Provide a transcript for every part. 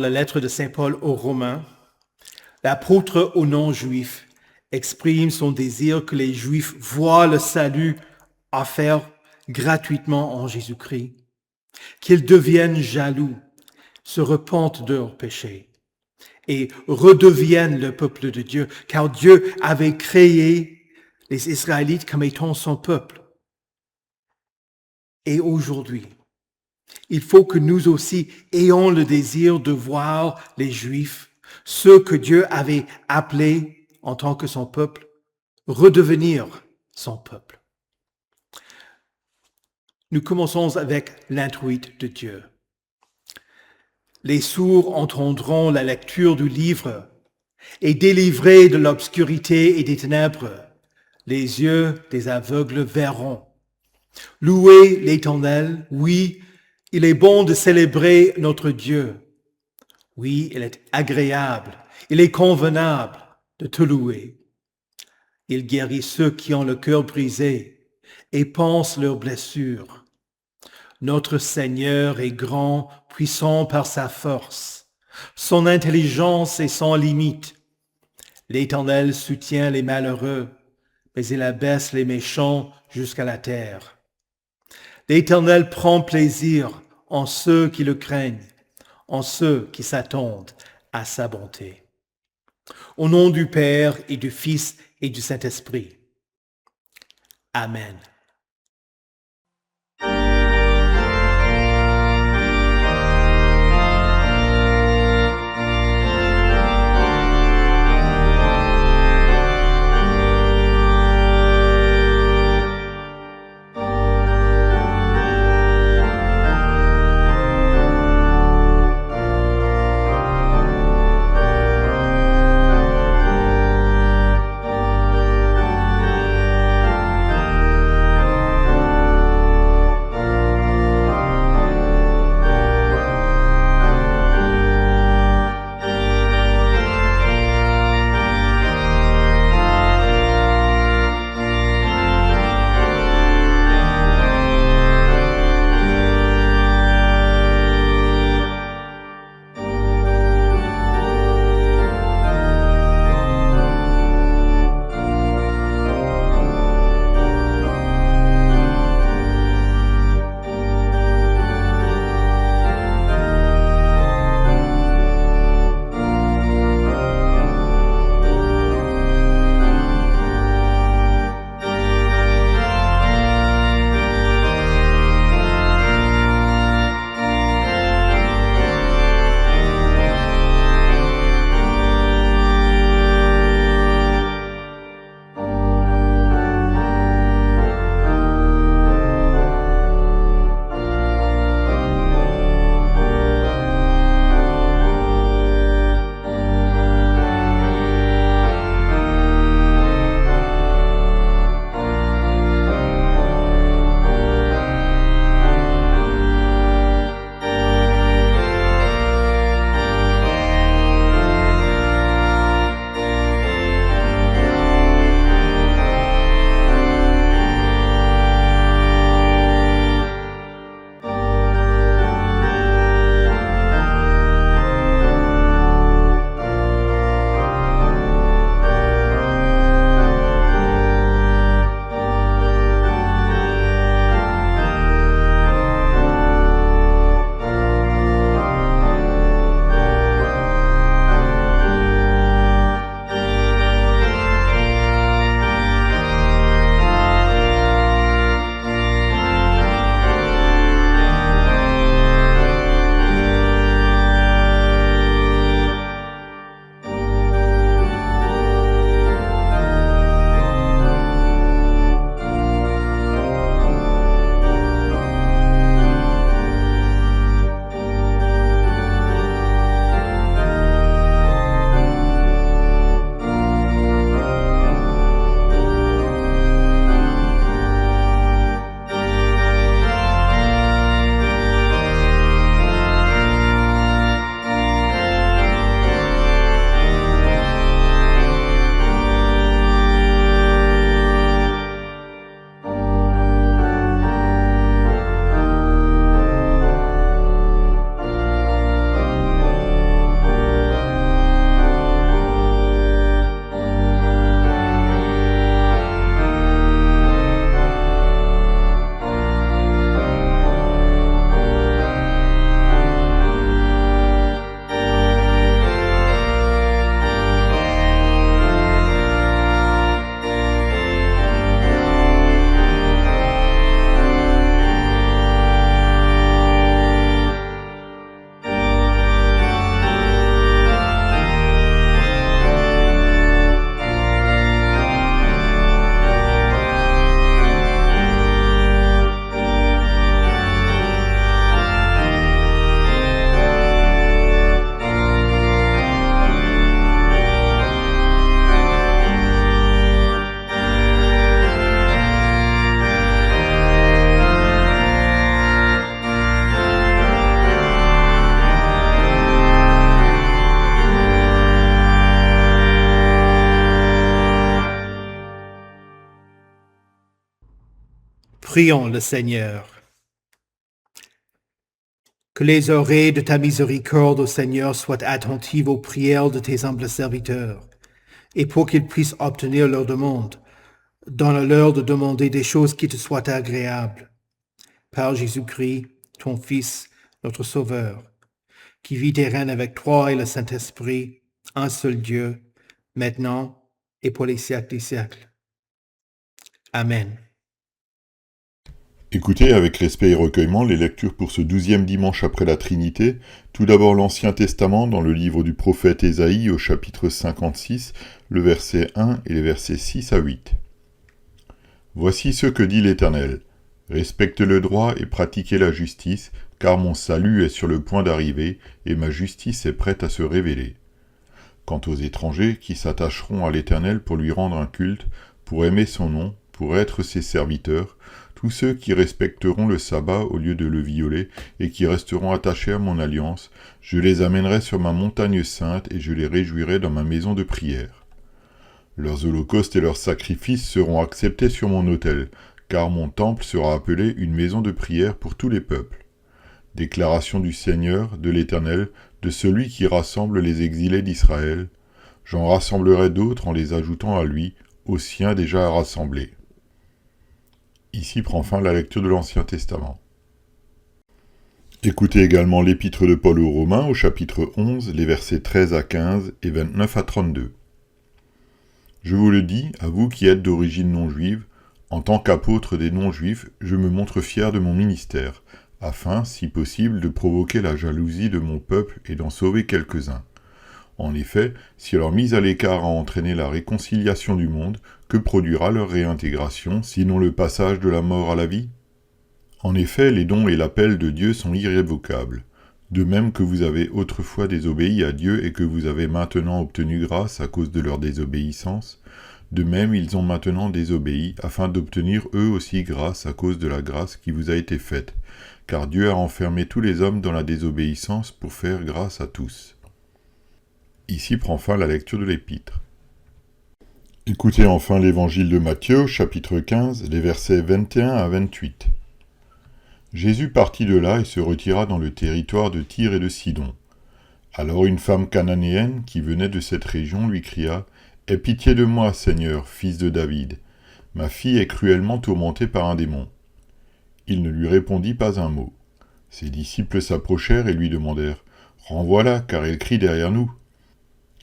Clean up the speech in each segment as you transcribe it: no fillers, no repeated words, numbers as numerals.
la lettre de Saint Paul aux Romains, l'apôtre aux non-juifs exprime son désir que les Juifs voient le salut offert gratuitement en Jésus-Christ, qu'ils deviennent jaloux, se repentent de leurs péchés et redeviennent le peuple de Dieu, car Dieu avait créé les Israélites comme étant son peuple. Et aujourd'hui, il faut que nous aussi ayons le désir de voir les Juifs, ceux que Dieu avait appelés en tant que son peuple, redevenir son peuple. Nous commençons avec l'introïte de Dieu. Les sourds entendront la lecture du livre et délivrés de l'obscurité et des ténèbres, les yeux des aveugles verront. Louez l'Éternel, oui, il est bon de célébrer notre Dieu. Oui, il est agréable, il est convenable de te louer. Il guérit ceux qui ont le cœur brisé et pense leurs blessures. Notre Seigneur est grand, puissant par sa force. Son intelligence est sans limite. L'Éternel soutient les malheureux, mais il abaisse les méchants jusqu'à la terre. L'Éternel prend plaisir en ceux qui le craignent, en ceux qui s'attendent à sa bonté. Au nom du Père et du Fils et du Saint-Esprit. Amen. Prions le Seigneur. Que les oreilles de ta miséricorde, ô Seigneur, soient attentives aux prières de tes humbles serviteurs, et pour qu'ils puissent obtenir leur demande, donne-leur de demander des choses qui te soient agréables. Par Jésus-Christ, ton Fils, notre Sauveur, qui vit et règne avec toi et le Saint-Esprit, un seul Dieu, maintenant et pour les siècles des siècles. Amen. Écoutez avec respect et recueillement les lectures pour ce 12e dimanche après la Trinité. Tout d'abord l'Ancien Testament dans le livre du prophète Ésaïe au chapitre 56, le verset 1 et les versets 6 à 8. Voici ce que dit l'Éternel. Respectez le droit et pratiquez la justice, car mon salut est sur le point d'arriver et ma justice est prête à se révéler. Quant aux étrangers qui s'attacheront à l'Éternel pour lui rendre un culte, pour aimer son nom, pour être ses serviteurs, tous ceux qui respecteront le sabbat au lieu de le violer et qui resteront attachés à mon alliance, je les amènerai sur ma montagne sainte et je les réjouirai dans ma maison de prière. Leurs holocaustes et leurs sacrifices seront acceptés sur mon autel, car mon temple sera appelé une maison de prière pour tous les peuples. Déclaration du Seigneur, de l'Éternel, de celui qui rassemble les exilés d'Israël. J'en rassemblerai d'autres en les ajoutant à lui, aux siens déjà rassemblés. Ici prend fin la lecture de l'Ancien Testament. Écoutez également l'Épître de Paul aux Romains au chapitre 11, les versets 13 à 15 et 29 à 32. Je vous le dis, à vous qui êtes d'origine non-juive, en tant qu'apôtre des non-juifs, je me montre fier de mon ministère, afin, si possible, de provoquer la jalousie de mon peuple et d'en sauver quelques-uns. En effet, si leur mise à l'écart a entraîné la réconciliation du monde, que produira leur réintégration, sinon le passage de la mort à la vie ? En effet, les dons et l'appel de Dieu sont irrévocables. De même que vous avez autrefois désobéi à Dieu et que vous avez maintenant obtenu grâce à cause de leur désobéissance, de même ils ont maintenant désobéi afin d'obtenir eux aussi grâce à cause de la grâce qui vous a été faite, car Dieu a enfermé tous les hommes dans la désobéissance pour faire grâce à tous. Ici prend fin la lecture de l'Épître. Écoutez enfin l'Évangile de Matthieu, chapitre 15, les versets 21 à 28. Jésus partit de là et se retira dans le territoire de Tyr et de Sidon. Alors une femme cananéenne qui venait de cette région lui cria « Aie pitié de moi, Seigneur, fils de David. Ma fille est cruellement tourmentée par un démon. » Il ne lui répondit pas un mot. Ses disciples s'approchèrent et lui demandèrent « Renvoie-la, car elle crie derrière nous. »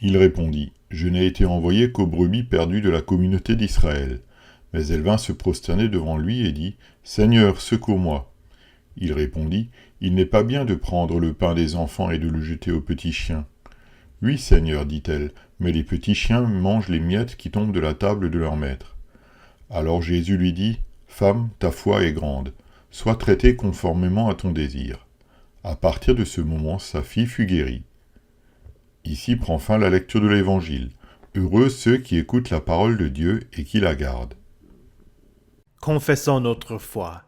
Il répondit « Je n'ai été envoyé qu'aux brebis perdues de la communauté d'Israël. » Mais elle vint se prosterner devant lui et dit « Seigneur, secours-moi. » Il répondit « Il n'est pas bien de prendre le pain des enfants et de le jeter aux petits chiens. »« Oui, Seigneur, dit-elle, mais les petits chiens mangent les miettes qui tombent de la table de leur maître. » Alors Jésus lui dit « Femme, ta foi est grande. Sois traitée conformément à ton désir. » À partir de ce moment, sa fille fut guérie. Ici prend fin la lecture de l'Évangile. Heureux ceux qui écoutent la parole de Dieu et qui la gardent. Confessons notre foi.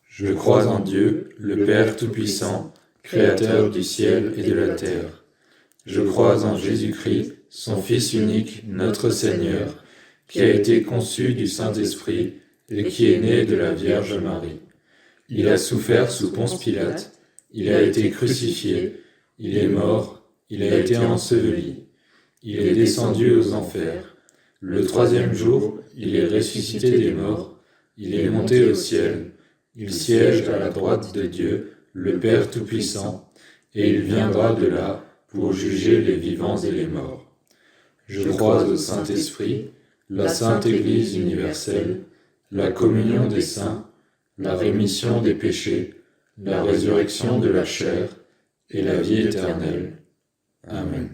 Je crois en Dieu, le Père Tout-Puissant, Créateur du ciel et de la terre. Je crois en Jésus-Christ, son Fils unique, notre Seigneur, qui a été conçu du Saint-Esprit et qui est né de la Vierge Marie. Il a souffert sous Ponce Pilate, il a été crucifié, il est mort, il a été enseveli, il est descendu aux enfers. Le troisième jour, il est ressuscité des morts, il est monté au ciel, il siège à la droite de Dieu, le Père Tout-Puissant, et il viendra de là pour juger les vivants et les morts. Je crois au Saint-Esprit, la Sainte Église universelle, la communion des saints, la rémission des péchés, la résurrection de la chair et la vie éternelle. Amen.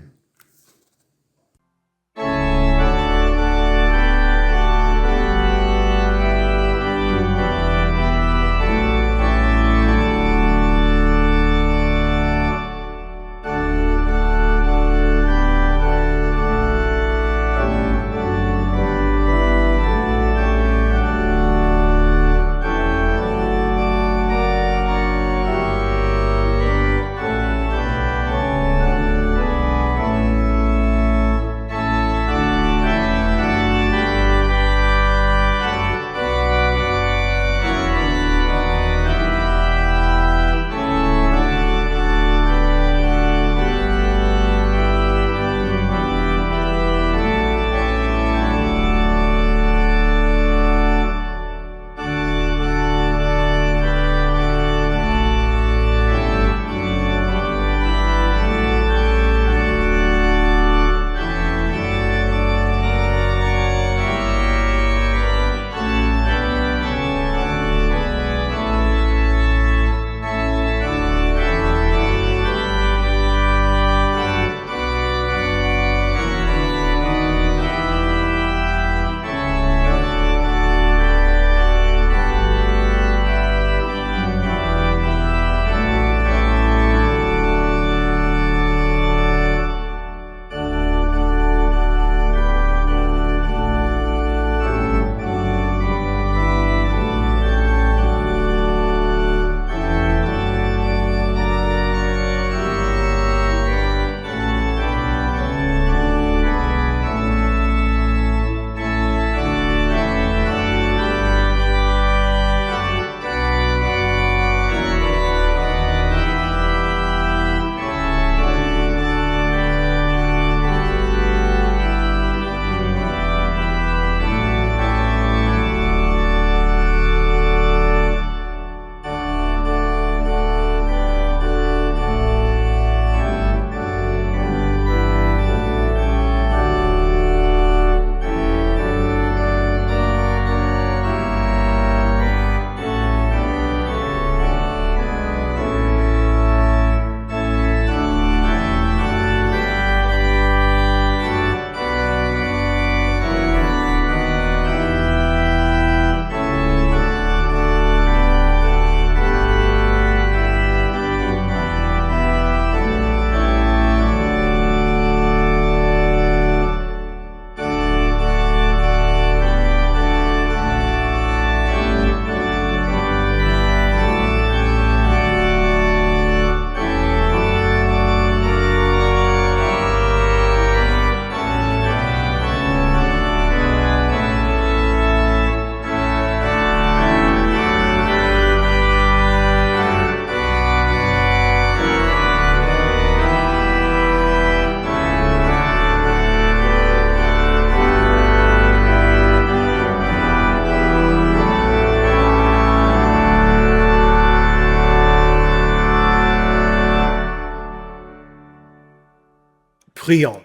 Prions.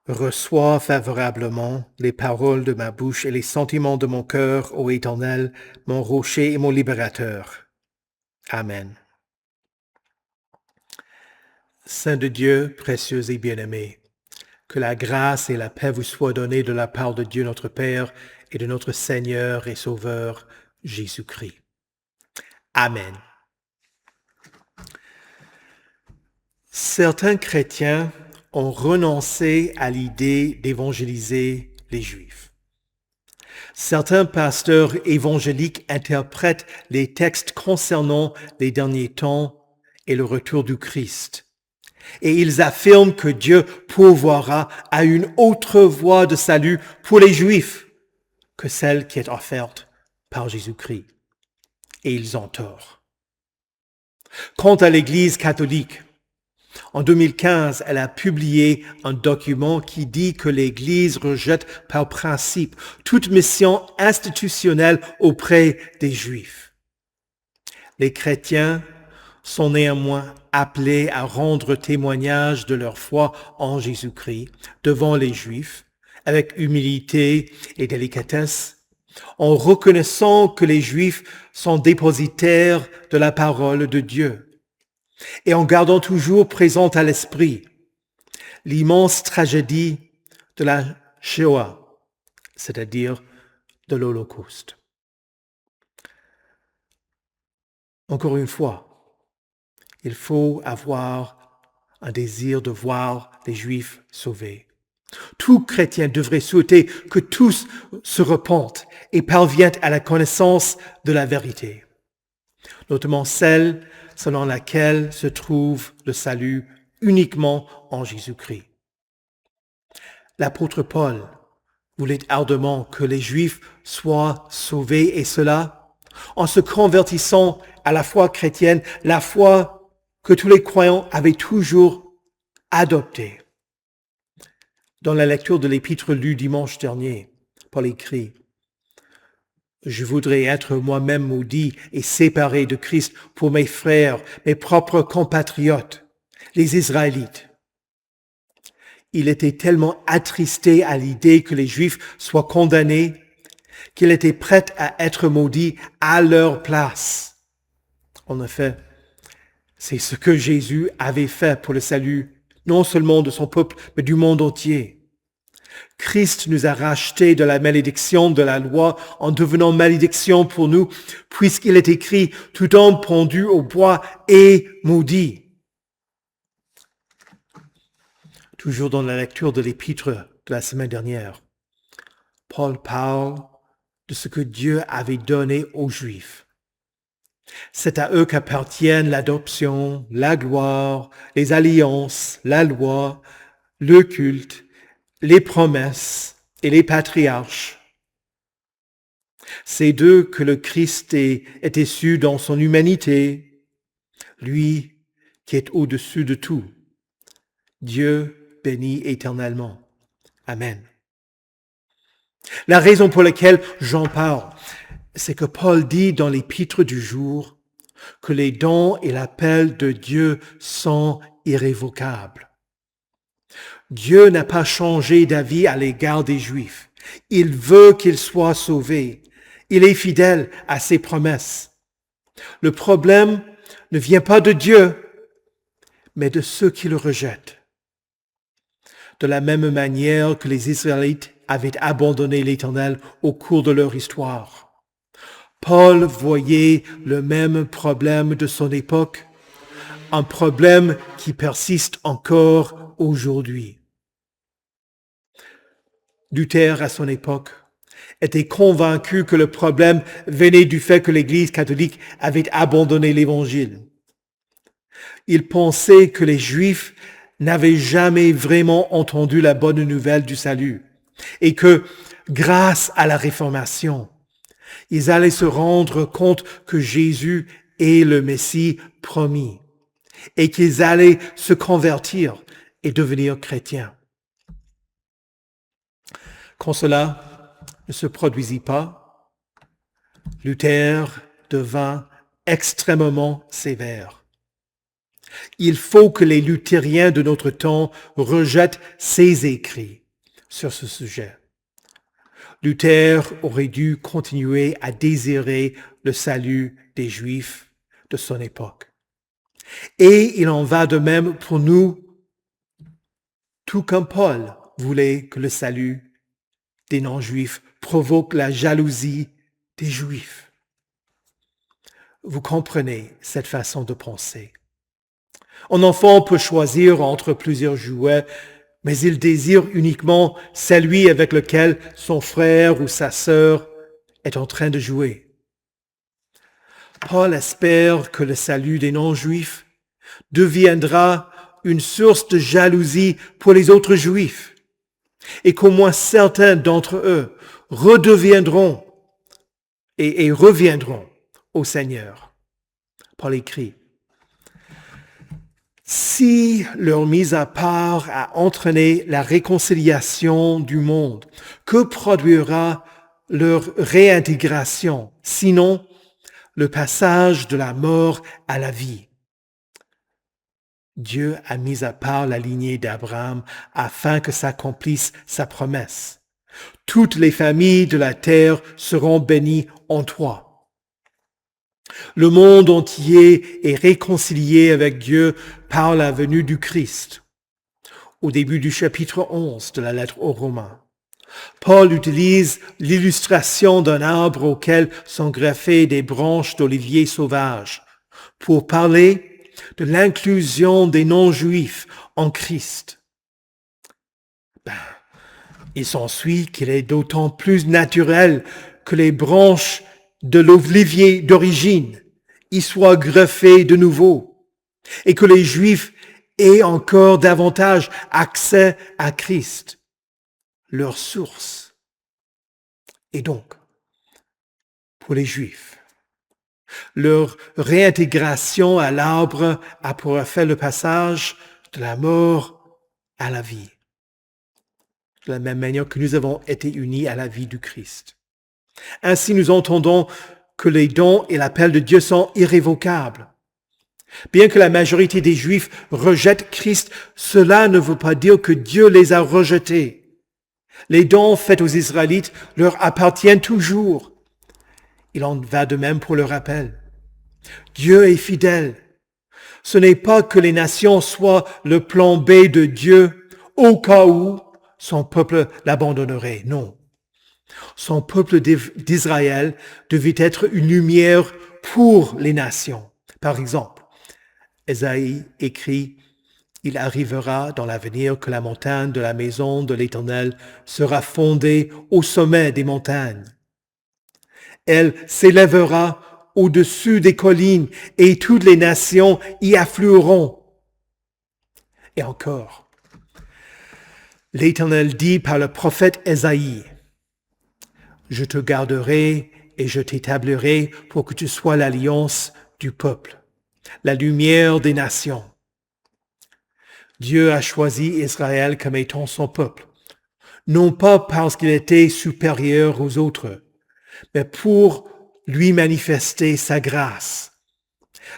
Reçois favorablement les paroles de ma bouche et les sentiments de mon cœur, ô Éternel, mon rocher et mon libérateur. Amen. Saint de Dieu, précieux et bien-aimé, que la grâce et la paix vous soient données de la part de Dieu notre Père et de notre Seigneur et Sauveur Jésus-Christ. Amen. Certains chrétiens ont renoncé à l'idée d'évangéliser les Juifs. Certains pasteurs évangéliques interprètent les textes concernant les derniers temps et le retour du Christ. Et ils affirment que Dieu pourvoira à une autre voie de salut pour les Juifs que celle qui est offerte par Jésus-Christ. Et ils ont tort. Quant à l'Église catholique, en 2015, elle a publié un document qui dit que l'Église rejette par principe toute mission institutionnelle auprès des Juifs. Les chrétiens sont néanmoins appelés à rendre témoignage de leur foi en Jésus-Christ devant les Juifs avec humilité et délicatesse, en reconnaissant que les Juifs sont dépositaires de la parole de Dieu. Et en gardant toujours présent à l'esprit l'immense tragédie de la Shoah, c'est-à-dire de l'Holocauste. Encore une fois, il faut avoir un désir de voir les Juifs sauvés. Tout chrétien devrait souhaiter que tous se repentent et parviennent à la connaissance de la vérité, notamment celle selon laquelle se trouve le salut uniquement en Jésus-Christ. L'apôtre Paul voulait ardemment que les Juifs soient sauvés, et cela en se convertissant à la foi chrétienne, la foi que tous les croyants avaient toujours adoptée. Dans la lecture de l'épître lue dimanche dernier, Paul écrit: Je voudrais être moi-même maudit et séparé de Christ pour mes frères, mes propres compatriotes, les Israélites. Il était tellement attristé à l'idée que les Juifs soient condamnés qu'il était prêt à être maudit à leur place. En effet, c'est ce que Jésus avait fait pour le salut, non seulement de son peuple, mais du monde entier. Christ nous a rachetés de la malédiction de la loi en devenant malédiction pour nous, puisqu'il est écrit « Tout homme pendu au bois est maudit ». Toujours dans la lecture de l'épître de la semaine dernière, Paul parle de ce que Dieu avait donné aux Juifs. C'est à eux qu'appartiennent l'adoption, la gloire, les alliances, la loi, le culte, les promesses et les patriarches. C'est d'eux que le Christ est issu dans son humanité, lui qui est au-dessus de tout. Dieu béni éternellement. Amen. La raison pour laquelle j'en parle, c'est que Paul dit dans l'épître du jour que les dons et l'appel de Dieu sont irrévocables. Dieu n'a pas changé d'avis à l'égard des Juifs. Il veut qu'ils soient sauvés. Il est fidèle à ses promesses. Le problème ne vient pas de Dieu, mais de ceux qui le rejettent. De la même manière que les Israélites avaient abandonné l'Éternel au cours de leur histoire. Paul voyait le même problème de son époque, un problème qui persiste encore aujourd'hui. Luther, à son époque, était convaincu que le problème venait du fait que l'Église catholique avait abandonné l'Évangile. Il pensait que les Juifs n'avaient jamais vraiment entendu la bonne nouvelle du salut et que, grâce à la Réformation, ils allaient se rendre compte que Jésus est le Messie promis et qu'ils allaient se convertir et devenir chrétiens. Quand cela ne se produisit pas, Luther devint extrêmement sévère. Il faut que les luthériens de notre temps rejettent ces écrits sur ce sujet. Luther aurait dû continuer à désirer le salut des Juifs de son époque. Et il en va de même pour nous, tout comme Paul voulait que le salut des non-Juifs provoque la jalousie des Juifs. Vous comprenez cette façon de penser. Un enfant peut choisir entre plusieurs jouets, mais il désire uniquement celui avec lequel son frère ou sa sœur est en train de jouer. Paul espère que le salut des non-Juifs deviendra une source de jalousie pour les autres Juifs et qu'au moins certains d'entre eux redeviendront et reviendront au Seigneur. Paul écrit: si leur mise à part a entraîné la réconciliation du monde, que produira leur réintégration, sinon le passage de la mort à la vie? Dieu a mis à part la lignée d'Abraham afin que s'accomplisse sa promesse. Toutes les familles de la terre seront bénies en toi. Le monde entier est réconcilié avec Dieu par la venue du Christ. Au début du chapitre 11 de la lettre aux Romains, Paul utilise l'illustration d'un arbre auquel sont greffées des branches d'olivier sauvage pour parler de l'inclusion des non-juifs en Christ. Il s'ensuit qu'il est d'autant plus naturel que les branches de l'olivier d'origine y soient greffées de nouveau et que les Juifs aient encore davantage accès à Christ, leur source. Et donc, pour les Juifs, leur réintégration à l'arbre a pour effet le passage de la mort à la vie, de la même manière que nous avons été unis à la vie du Christ. Ainsi, nous entendons que les dons et l'appel de Dieu sont irrévocables. Bien que la majorité des Juifs rejettent Christ, cela ne veut pas dire que Dieu les a rejetés. Les dons faits aux Israélites leur appartiennent toujours. Il en va de même pour leur appel. Dieu est fidèle. Ce n'est pas que les nations soient le plan B de Dieu au cas où son peuple l'abandonnerait. Non. Son peuple d'Israël devait être une lumière pour les nations. Par exemple, Ésaïe écrit: « Il arrivera dans l'avenir que la montagne de la maison de l'Éternel sera fondée au sommet des montagnes. Elle s'élèvera au-dessus des collines et toutes les nations y afflueront. » Et encore, l'Éternel dit par le prophète Ésaïe: « Je te garderai et je t'établirai pour que tu sois l'alliance du peuple, la lumière des nations. » Dieu a choisi Israël comme étant son peuple, non pas parce qu'il était supérieur aux autres, mais pour lui manifester sa grâce.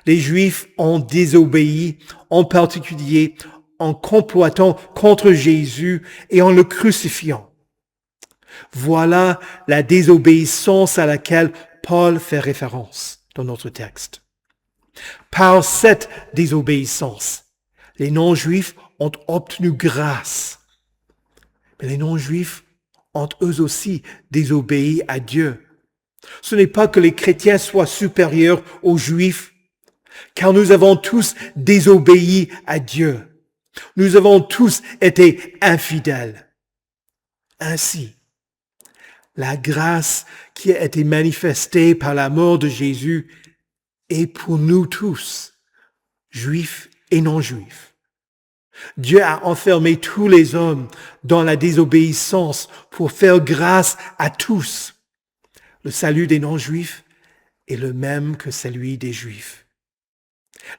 Les Juifs ont désobéi, en particulier en complotant contre Jésus et en le crucifiant. Voilà la désobéissance à laquelle Paul fait référence dans notre texte. Par cette désobéissance, les non-juifs ont obtenu grâce. Mais les non-juifs ont eux aussi désobéi à Dieu. Ce n'est pas que les chrétiens soient supérieurs aux juifs, car nous avons tous désobéi à Dieu. Nous avons tous été infidèles. Ainsi, la grâce qui a été manifestée par la mort de Jésus est pour nous tous, juifs et non-juifs. Dieu a enfermé tous les hommes dans la désobéissance pour faire grâce à tous. Le salut des non-juifs est le même que celui des juifs.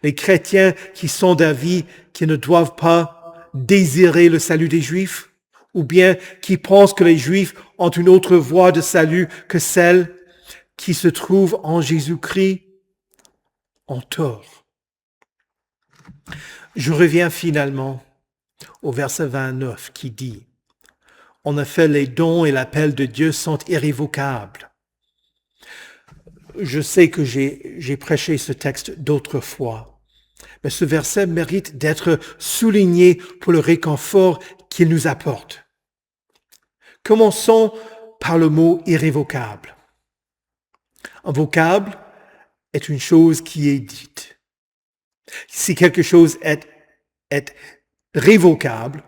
Les chrétiens qui sont d'avis qu'ils ne doivent pas désirer le salut des juifs, ou bien qui pensent que les juifs ont une autre voie de salut que celle qui se trouve en Jésus-Christ, ont tort. Je reviens finalement au verset 29 qui dit « En effet, les dons et l'appel de Dieu sont irrévocables. » Je sais que j'ai prêché ce texte d'autres fois, mais ce verset mérite d'être souligné pour le réconfort qu'il nous apporte. Commençons par le mot irrévocable. Un vocable est une chose qui est dite. Si quelque chose est révocable,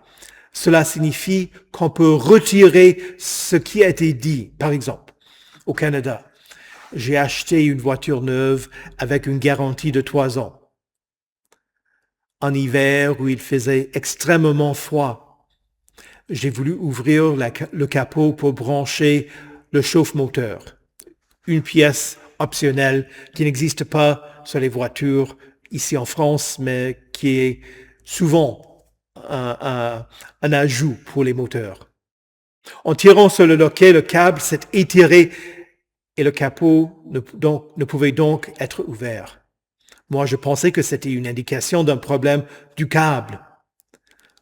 cela signifie qu'on peut retirer ce qui a été dit. Par exemple, au Canada, j'ai acheté une voiture neuve avec une garantie de 3 ans. En hiver où il faisait extrêmement froid, j'ai voulu ouvrir le capot pour brancher le chauffe-moteur, une pièce optionnelle qui n'existe pas sur les voitures ici en France, mais qui est souvent un ajout pour les moteurs. En tirant sur le loquet, le câble s'est étiré et le capot ne pouvait donc être ouvert. Moi, je pensais que c'était une indication d'un problème du câble.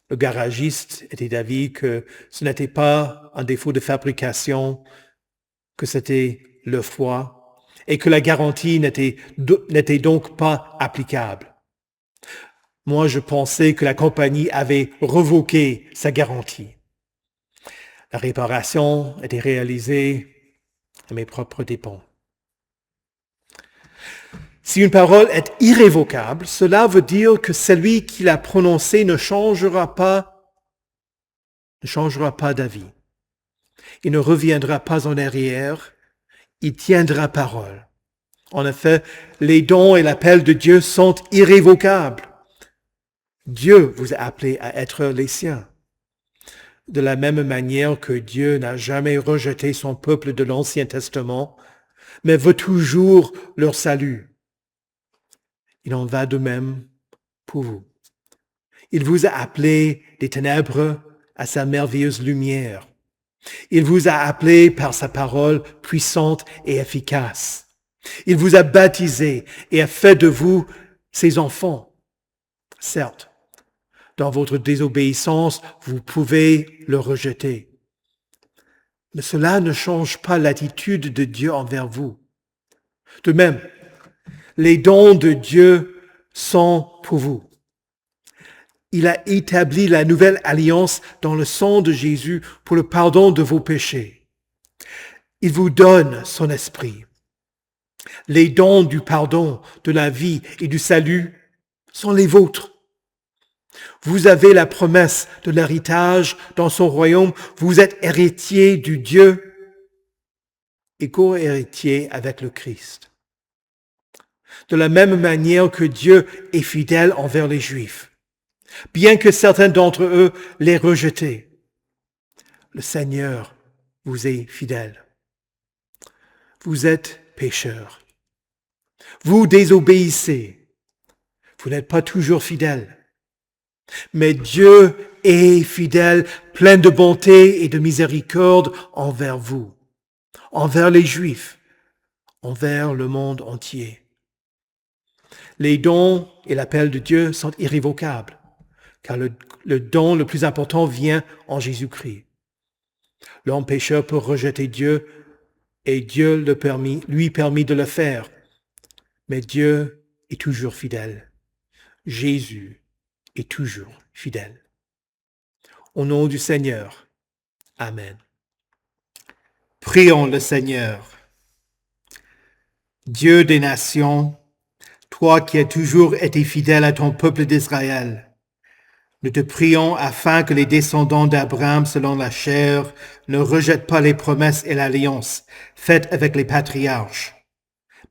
Le garagiste était d'avis que ce n'était pas un défaut de fabrication, que c'était le froid et que la garantie n'était donc pas applicable. Moi, je pensais que la compagnie avait révoqué sa garantie. La réparation était réalisée à mes propres dépens. Si une parole est irrévocable, cela veut dire que celui qui l'a prononcée ne changera pas d'avis. Il ne reviendra pas en arrière, il tiendra parole. En effet, les dons et l'appel de Dieu sont irrévocables. Dieu vous a appelé à être les siens. De la même manière que Dieu n'a jamais rejeté son peuple de l'Ancien Testament, mais veut toujours leur salut. Il en va de même pour vous. Il vous a appelé des ténèbres à sa merveilleuse lumière. Il vous a appelé par sa parole puissante et efficace. Il vous a baptisé et a fait de vous ses enfants. Certes, dans votre désobéissance, vous pouvez le rejeter. Mais cela ne change pas l'attitude de Dieu envers vous. De même, les dons de Dieu sont pour vous. Il a établi la nouvelle alliance dans le sang de Jésus pour le pardon de vos péchés. Il vous donne son esprit. Les dons du pardon, de la vie et du salut sont les vôtres. Vous avez la promesse de l'héritage dans son royaume. Vous êtes héritier du Dieu et co-héritier avec le Christ. De la même manière que Dieu est fidèle envers les Juifs, bien que certains d'entre eux l'aient rejeté, le Seigneur vous est fidèle. Vous êtes pécheurs. Vous désobéissez. Vous n'êtes pas toujours fidèles. Mais Dieu est fidèle, plein de bonté et de miséricorde envers vous, envers les Juifs, envers le monde entier. Les dons et l'appel de Dieu sont irrévocables, car le don le plus important vient en Jésus-Christ. L'homme pécheur peut rejeter Dieu et Dieu lui permet de le faire. Mais Dieu est toujours fidèle. Jésus est toujours fidèle. Au nom du Seigneur. Amen. Prions le Seigneur. Dieu des nations, toi qui as toujours été fidèle à ton peuple d'Israël, nous te prions afin que les descendants d'Abraham selon la chair ne rejettent pas les promesses et l'alliance faites avec les patriarches,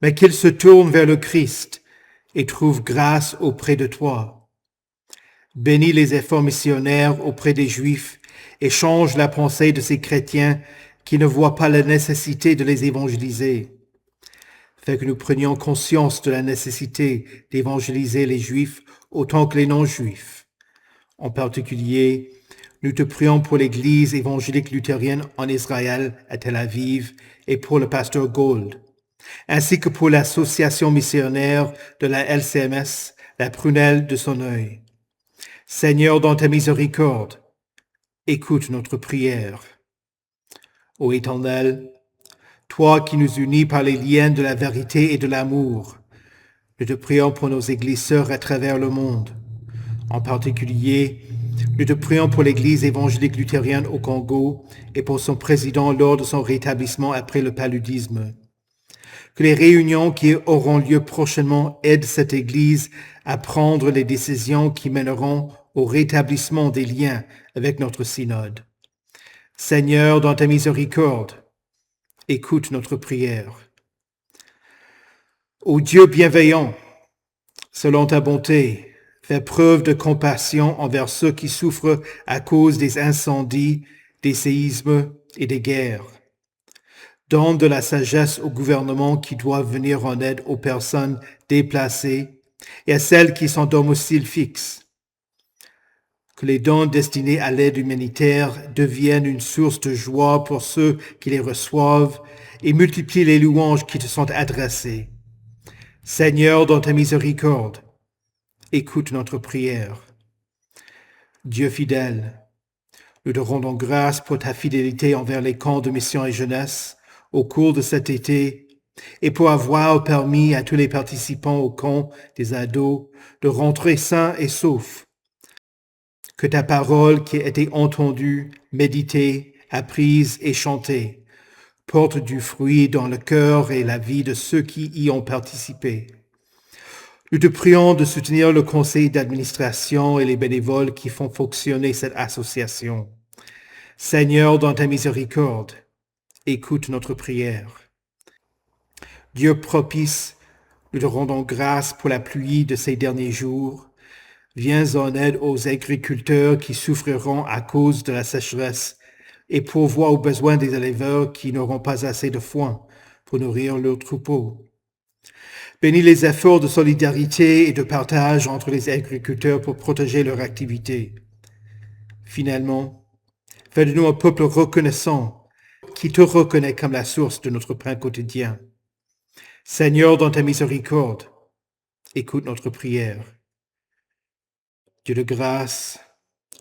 mais qu'ils se tournent vers le Christ et trouvent grâce auprès de toi. Bénis les efforts missionnaires auprès des Juifs et change la pensée de ces chrétiens qui ne voient pas la nécessité de les évangéliser. Fais que nous prenions conscience de la nécessité d'évangéliser les Juifs autant que les non-Juifs. En particulier, nous te prions pour l'Église évangélique luthérienne en Israël, à Tel Aviv, et pour le pasteur Gold, ainsi que pour l'association missionnaire de la LCMS, la prunelle de son œil. Seigneur, dans ta miséricorde, écoute notre prière. Ô Éternel, toi qui nous unis par les liens de la vérité et de l'amour, nous te prions pour nos églises sœurs à travers le monde. En particulier, nous te prions pour l'Église évangélique luthérienne au Congo et pour son président lors de son rétablissement après le paludisme. Que les réunions qui auront lieu prochainement aident cette Église à prendre les décisions qui mèneront au rétablissement des liens avec notre synode. Seigneur, dans ta miséricorde, écoute notre prière. Ô Dieu bienveillant, selon ta bonté, fais preuve de compassion envers ceux qui souffrent à cause des incendies, des séismes et des guerres. Donne de la sagesse aux gouvernements qui doivent venir en aide aux personnes déplacées et à celles qui sont domicile fixe. Que les dons destinés à l'aide humanitaire deviennent une source de joie pour ceux qui les reçoivent et multiplie les louanges qui te sont adressées. Seigneur, dans ta miséricorde, écoute notre prière. Dieu fidèle, nous te rendons grâce pour ta fidélité envers les camps de mission et jeunesse au cours de cet été et pour avoir permis à tous les participants au camp des ados de rentrer sains et saufs. Que ta parole qui a été entendue, méditée, apprise et chantée porte du fruit dans le cœur et la vie de ceux qui y ont participé. Nous te prions de soutenir le conseil d'administration et les bénévoles qui font fonctionner cette association. Seigneur, dans ta miséricorde, écoute notre prière. Dieu propice, nous te rendons grâce pour la pluie de ces derniers jours. Viens en aide aux agriculteurs qui souffriront à cause de la sécheresse et pourvois aux besoins des éleveurs qui n'auront pas assez de foin pour nourrir leurs troupeaux. Bénis les efforts de solidarité et de partage entre les agriculteurs pour protéger leur activité. Finalement, fais de nous un peuple reconnaissant qui te reconnaît comme la source de notre pain quotidien. Seigneur, dans ta miséricorde, écoute notre prière. Dieu de grâce,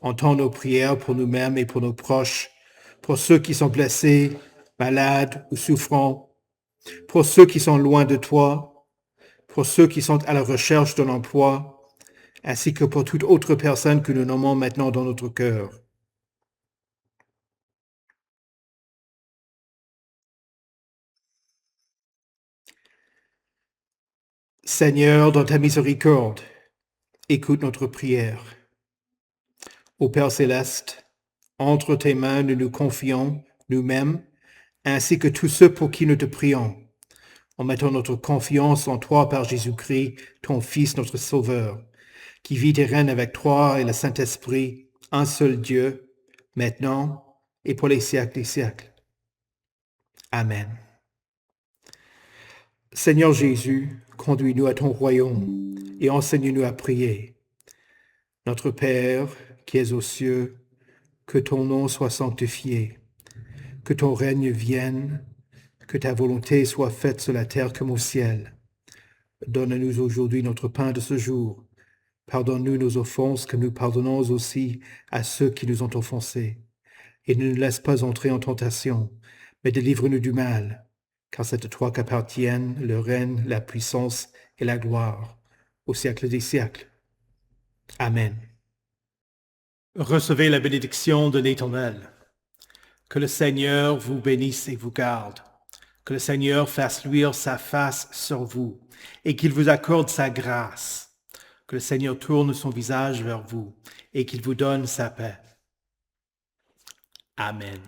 entends nos prières pour nous-mêmes et pour nos proches, pour ceux qui sont blessés, malades ou souffrants, pour ceux qui sont loin de toi, pour ceux qui sont à la recherche d'un emploi, ainsi que pour toute autre personne que nous nommons maintenant dans notre cœur. Seigneur, dans ta miséricorde, écoute notre prière. Ô Père céleste, entre tes mains nous nous confions, nous-mêmes, ainsi que tous ceux pour qui nous te prions, en mettant notre confiance en toi par Jésus-Christ, ton Fils, notre Sauveur, qui vit et règne avec toi et le Saint-Esprit, un seul Dieu, maintenant et pour les siècles des siècles. Amen. Seigneur Jésus, conduis-nous à ton royaume et enseigne-nous à prier. Notre Père, qui es aux cieux, que ton nom soit sanctifié, que ton règne vienne, que ta volonté soit faite sur la terre comme au ciel. Donne-nous aujourd'hui notre pain de ce jour. Pardonne-nous nos offenses, comme nous pardonnons aussi à ceux qui nous ont offensés. Et ne nous laisse pas entrer en tentation, mais délivre-nous du mal, car c'est à toi qu'appartiennent le règne, la puissance et la gloire, au siècle des siècles. Amen. Recevez la bénédiction de l'Éternel. Que le Seigneur vous bénisse et vous garde. Que le Seigneur fasse luire sa face sur vous et qu'il vous accorde sa grâce. Que le Seigneur tourne son visage vers vous et qu'il vous donne sa paix. Amen.